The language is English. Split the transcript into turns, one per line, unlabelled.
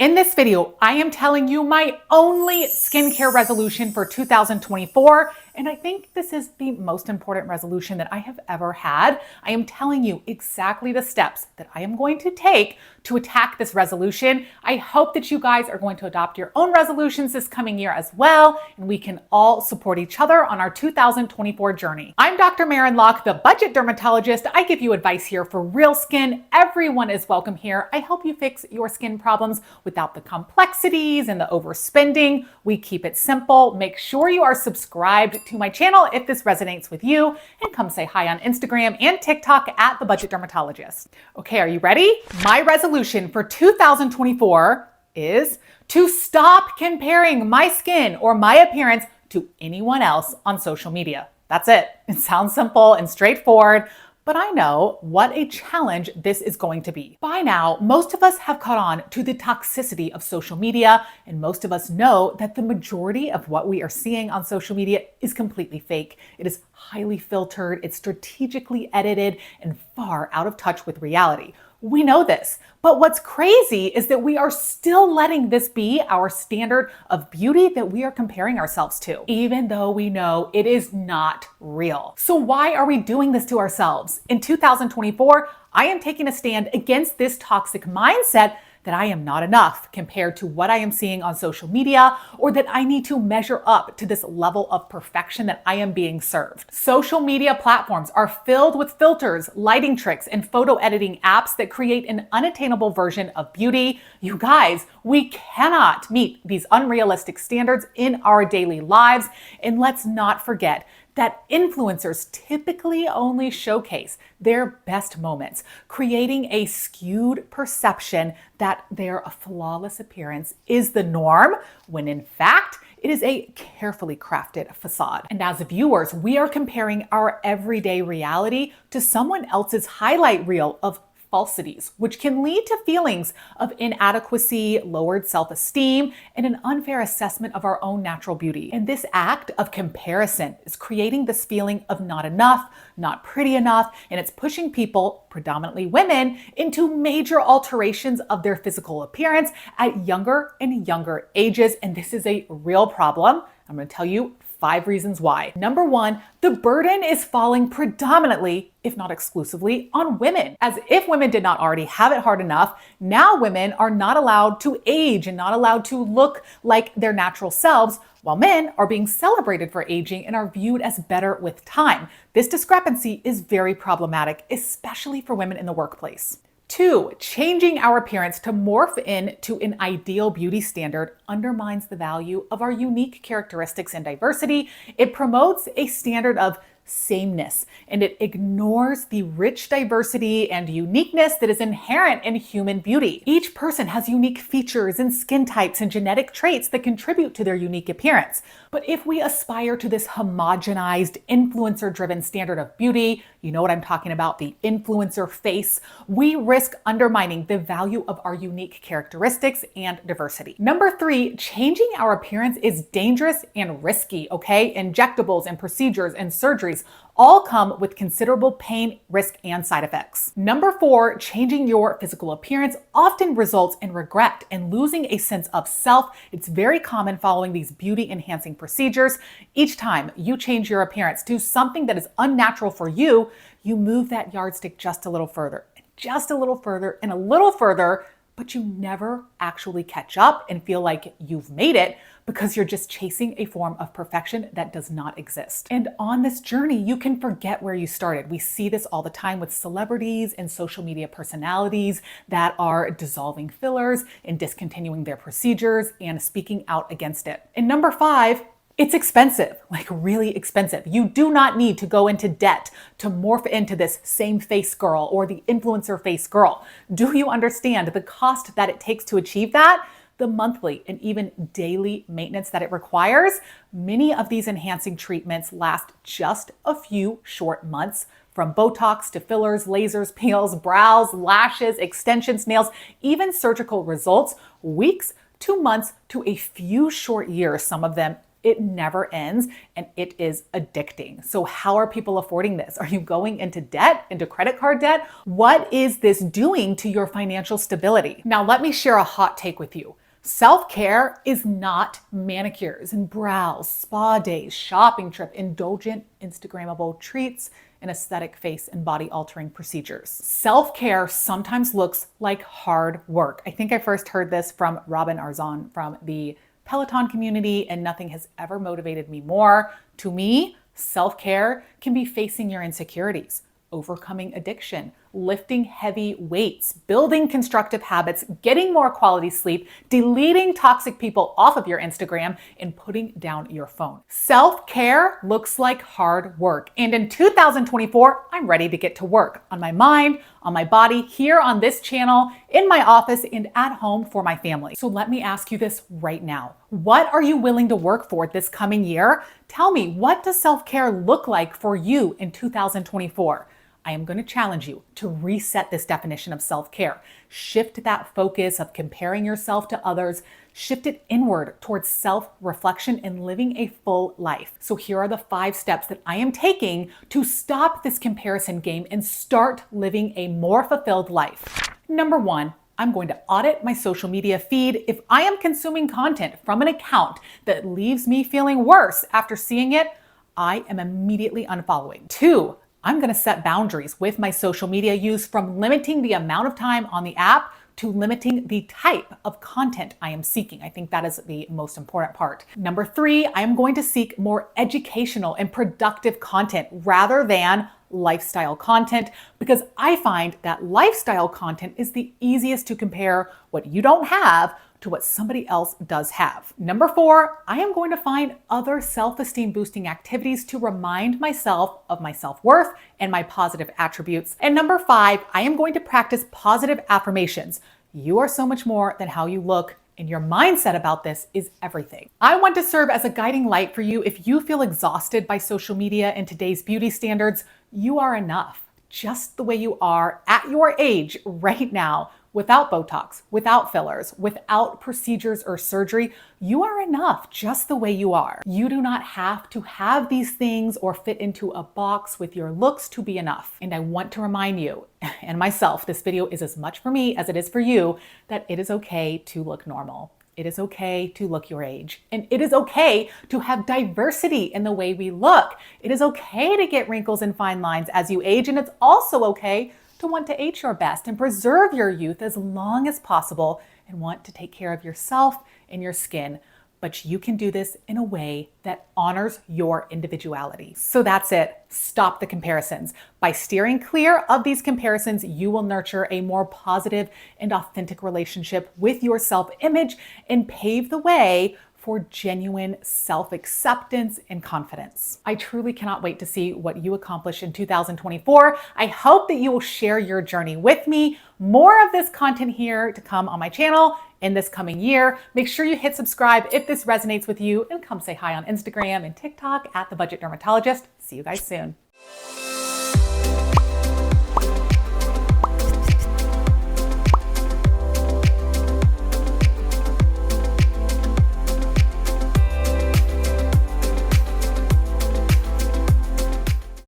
In this video, I am telling you my only skincare resolution for 2024, and I think this is the most important resolution that I have ever had. I am telling you exactly the steps that I am going to take to attack this resolution. I hope that you guys are going to adopt your own resolutions this coming year as well, and we can all support each other on our 2024 journey. I'm Dr. Maren Locke, the budget dermatologist. I give you advice here for real skin. Everyone is welcome here. I help you fix your skin problems without the complexities and the overspending. We keep it simple. Make sure you are subscribed to my channel if this resonates with you, and come say hi on Instagram and TikTok at the budget dermatologist. Okay, are you ready? My resolution for 2024 is to stop comparing my skin or my appearance to anyone else on social media. That's it. It sounds simple and straightforward, but I know what a challenge this is going to be. By now, most of us have caught on to the toxicity of social media, and most of us know that the majority of what we are seeing on social media is completely fake. It is highly filtered, it's strategically edited, and far out of touch with reality. We know this, but what's crazy is that we are still letting this be our standard of beauty that we are comparing ourselves to, even though we know it is not real. So why are we doing this to ourselves? In 2024, I am taking a stand against this toxic mindset that I am not enough compared to what I am seeing on social media, or that I need to measure up to this level of perfection that I am being served. Social media platforms are filled with filters, lighting tricks, and photo editing apps that create an unattainable version of beauty. You guys, we cannot meet these unrealistic standards in our daily lives. And let's not forget that influencers typically only showcase their best moments, creating a skewed perception that their flawless appearance is the norm, when in fact, it is a carefully crafted facade. And as viewers, we are comparing our everyday reality to someone else's highlight reel of falsities, which can lead to feelings of inadequacy, lowered self-esteem, and an unfair assessment of our own natural beauty. And this act of comparison is creating this feeling of not enough, not pretty enough, and it's pushing people, predominantly women, into major alterations of their physical appearance at younger and younger ages. And this is a real problem. I'm going to tell you 5 reasons why. Number 1, the burden is falling predominantly, if not exclusively, on women. As if women did not already have it hard enough, now women are not allowed to age and not allowed to look like their natural selves, while men are being celebrated for aging and are viewed as better with time. This discrepancy is very problematic, especially for women in the workplace. 2, changing our appearance to morph into an ideal beauty standard undermines the value of our unique characteristics and diversity. It promotes a standard of sameness, and it ignores the rich diversity and uniqueness that is inherent in human beauty. Each person has unique features and skin types and genetic traits that contribute to their unique appearance. But if we aspire to this homogenized, influencer-driven standard of beauty, you know what I'm talking about, the influencer face, we risk undermining the value of our unique characteristics and diversity. Number 3, changing our appearance is dangerous and risky, okay? Injectables and procedures and surgeries all come with considerable pain, risk, and side effects. Number 4, changing your physical appearance often results in regret and losing a sense of self. It's very common following these beauty-enhancing procedures. Each time you change your appearance to something that is unnatural for you, you move that yardstick just a little further, just a little further, and a little further, but you never actually catch up and feel like you've made it, because you're just chasing a form of perfection that does not exist. And on this journey, you can forget where you started. We see this all the time with celebrities and social media personalities that are dissolving fillers and discontinuing their procedures and speaking out against it. And number 5, it's expensive, like really expensive. You do not need to go into debt to morph into this same face girl or the influencer face girl. Do you understand the cost that it takes to achieve that? The monthly and even daily maintenance that it requires? Many of these enhancing treatments last just a few short months, from Botox to fillers, lasers, peels, brows, lashes, extensions, nails, even surgical results, weeks to months to a few short years, some of them It never ends and it is addicting. So how are people affording this? Are you going into debt, into credit card debt? What is this doing to your financial stability? Now, let me share a hot take with you. Self-care is not manicures and brows, spa days, shopping trip, indulgent, Instagrammable treats, and aesthetic face and body altering procedures. Self-care sometimes looks like hard work. I think I first heard this from Robin Arzon from the Peloton community, and nothing has ever motivated me more. To me, self-care can be facing your insecurities, overcoming addiction, lifting heavy weights, building constructive habits, getting more quality sleep, deleting toxic people off of your Instagram, and putting down your phone. Self-care looks like hard work. And in 2024, I'm ready to get to work on my mind, on my body, here on this channel, in my office, and at home for my family. So let me ask you this right now. What are you willing to work for this coming year? Tell me, what does self-care look like for you in 2024? I am going to challenge you to reset this definition of self-care. Shift that focus of comparing yourself to others, shift it inward towards self-reflection and living a full life. So here are the 5 steps that I am taking to stop this comparison game and start living a more fulfilled life. Number 1, I'm going to audit my social media feed. If I am consuming content from an account that leaves me feeling worse after seeing it, I am immediately unfollowing. 2, I'm going to set boundaries with my social media use, from limiting the amount of time on the app to limiting the type of content I am seeking. I think that is the most important part. Number 3, I am going to seek more educational and productive content rather than lifestyle content, because I find that lifestyle content is the easiest to compare what you don't have to what somebody else does have. Number 4, I am going to find other self-esteem boosting activities to remind myself of my self-worth and my positive attributes. And number 5, I am going to practice positive affirmations. You are so much more than how you look, and your mindset about this is everything. I want to serve as a guiding light for you. If you feel exhausted by social media and today's beauty standards, you are enough just the way you are at your age right now. Without Botox, without fillers, without procedures or surgery, you are enough just the way you are. You do not have to have these things or fit into a box with your looks to be enough. And I want to remind you, and myself, this video is as much for me as it is for you, that it is okay to look normal. It is okay to look your age. And it is okay to have diversity in the way we look. It is okay to get wrinkles and fine lines as you age, and it's also okay to want to age your best and preserve your youth as long as possible, and want to take care of yourself and your skin. But you can do this in a way that honors your individuality. So that's it. Stop the comparisons. By steering clear of these comparisons, you will nurture a more positive and authentic relationship with your self-image and pave the way for genuine self-acceptance and confidence. I truly cannot wait to see what you accomplish in 2024. I hope that you will share your journey with me. More of this content here to come on my channel in this coming year. Make sure you hit subscribe if this resonates with you, and come say hi on Instagram and TikTok at The Budget Dermatologist. See you guys soon.